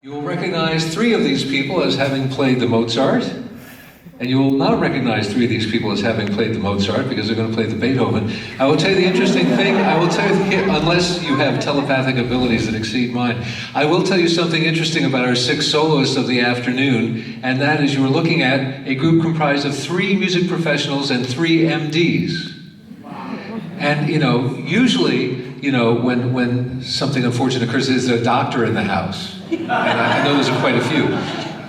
You will recognize three of these people as having played the Mozart, and you will not recognize three of these people as having played the Mozart because they're going to play the Beethoven. I will tell you the interesting thing, unless you have telepathic abilities that exceed mine, I will tell you something interesting about our six soloists of the afternoon, and that is you were looking at a group comprised of three music professionals and three MDs. And, usually, when something unfortunate occurs, there's a doctor in the house. And I know there's quite a few.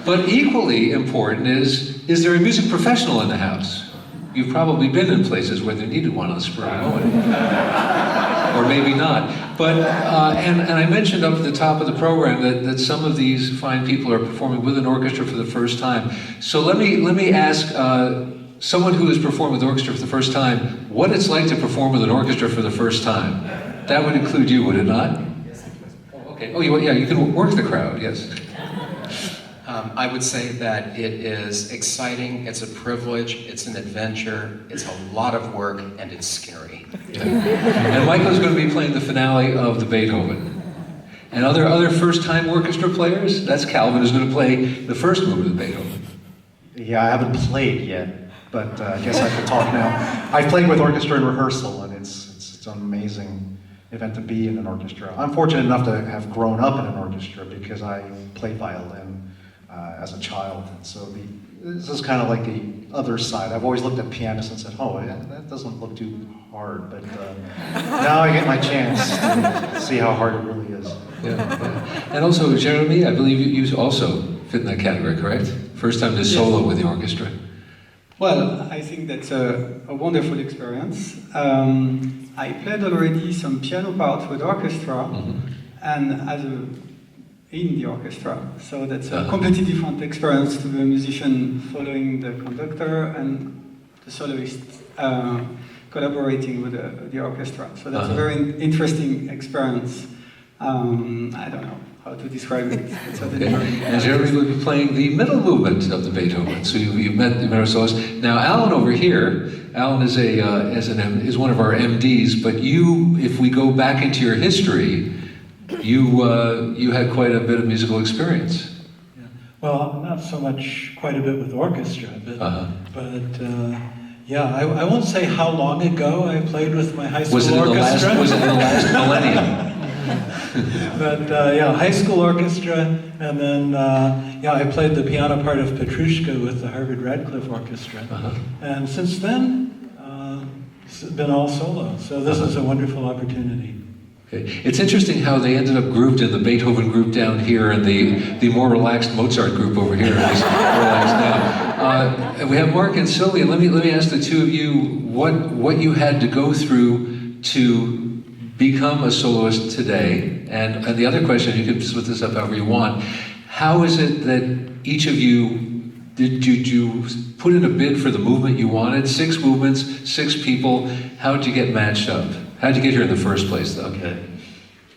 But equally important is there a music professional in the house? You've probably been in places where they needed one on the spur of the moment. Or maybe not. But, and I mentioned up at the top of the program that some of these fine people are performing with an orchestra for the first time. So let me ask someone who has performed with orchestra for the first time what it's like to perform with an orchestra for the first time. That would include you, would it not? Yes, it was. Oh, okay. Oh, yeah, you can work the crowd, yes. I would say that it is exciting, it's a privilege, it's an adventure, it's a lot of work, and it's scary. Yeah. And Michael's going to be playing the finale of the Beethoven. And other first-time orchestra players? That's Calvin, who's going to play the first movement of the Beethoven. Yeah, I haven't played yet, but I guess I can talk now. I've played with orchestra in rehearsal, and it's an amazing event to be in an orchestra. I'm fortunate enough to have grown up in an orchestra because I played violin as a child, and so this is kind of like the other side. I've always looked at pianists and said, oh, yeah, that doesn't look too hard, but now I get my chance to see how hard it really is. Yeah. And also, Jeremy, I believe you also fit in that category, correct? First time to solo with the orchestra. Well, I think that's a wonderful experience. I played already some piano parts with orchestra and in the orchestra. So that's a completely different experience to the musician following the conductor and the soloist collaborating with the orchestra. So that's a very interesting experience. I don't know how to describe it. It's And Jeremy will be playing the middle movement of the Beethoven. So you've met our soloist. Now, Alan over here, Alan is is one of our MDs. But you, if we go back into your history, you had quite a bit of musical experience. Yeah. Well, not so much quite a bit with orchestra, but yeah, I won't say how long ago I played with my high school orchestra. Was it in the last millennium? But yeah, high school orchestra, and then yeah, I played the piano part of Petrushka with the Harvard Radcliffe Orchestra. And since then, it's been all solo. So this is a wonderful opportunity. Okay. It's interesting how they ended up grouped in the Beethoven group down here and the more relaxed Mozart group over here. Relaxed now. And we have Mark and Sylvia. Let me ask the two of you what you had to go through to become a soloist today. And the other question, you can split this up however you want. How is it that each of you did you put in a bid for the movement you wanted? 6 movements, 6 people. How did you get matched up? How did you get here in the first place, though? Okay.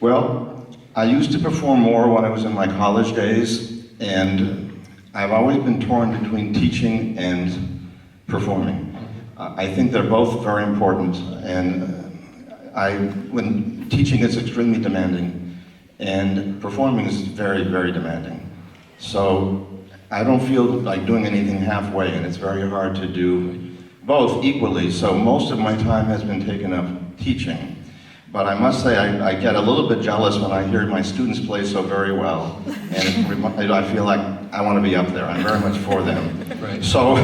Well, I used to perform more when I was in my college days, and I've always been torn between teaching and performing. I think they're both very important, and when teaching is extremely demanding, and performing is very, very demanding. So I don't feel like doing anything halfway, and it's very hard to do both equally. So most of my time has been taken up teaching. But I must say, I get a little bit jealous when I hear my students play so very well. And I feel like I want to be up there. I'm very much for them. Right. So,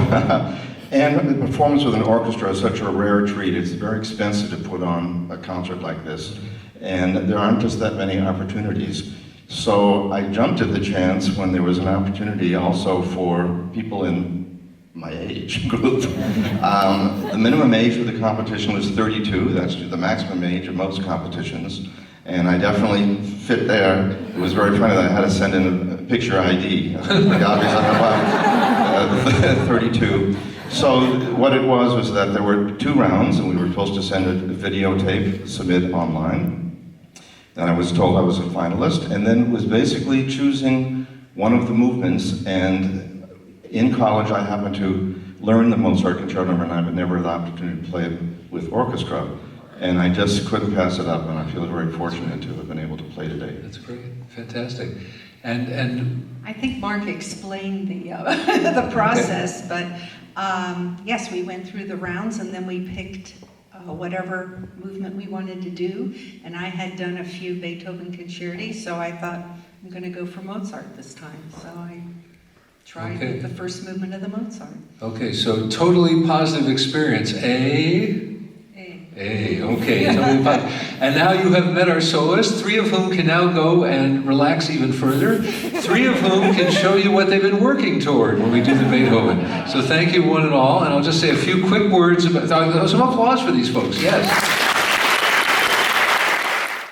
and the performance with an orchestra is such a rare treat. It's very expensive to put on a concert like this. And there aren't just that many opportunities. So I jumped at the chance when there was an opportunity also for people in my age group. The minimum age of the competition was 32. That's the maximum age of most competitions. And I definitely fit there. It was very funny that I had to send in a picture ID. Pretty obvious I'm about 32. So what it was that there were 2 rounds, and we were supposed to send a videotape, submit online. Then I was told I was a finalist, and then was basically choosing one of the movements. And in college, I happened to learn the Mozart Concerto No. 9, but never had the opportunity to play it with orchestra. And I just couldn't pass it up, and I feel very fortunate to have been able to play today. That's great, fantastic. And I think Mark explained the the process, but yes, we went through the rounds and then we picked whatever movement we wanted to do. And I had done a few Beethoven concerti, so I thought I'm going to go for Mozart this time. So I tried with the first movement of the Mozart. okay, so totally positive experience. Okay, tell me about it. And now you have met our soloists, 3 of whom can now go and relax even further, 3 of whom can show you what they've been working toward when we do the Beethoven. So thank you one and all, and I'll just say a few quick words about, some applause for these folks, yes.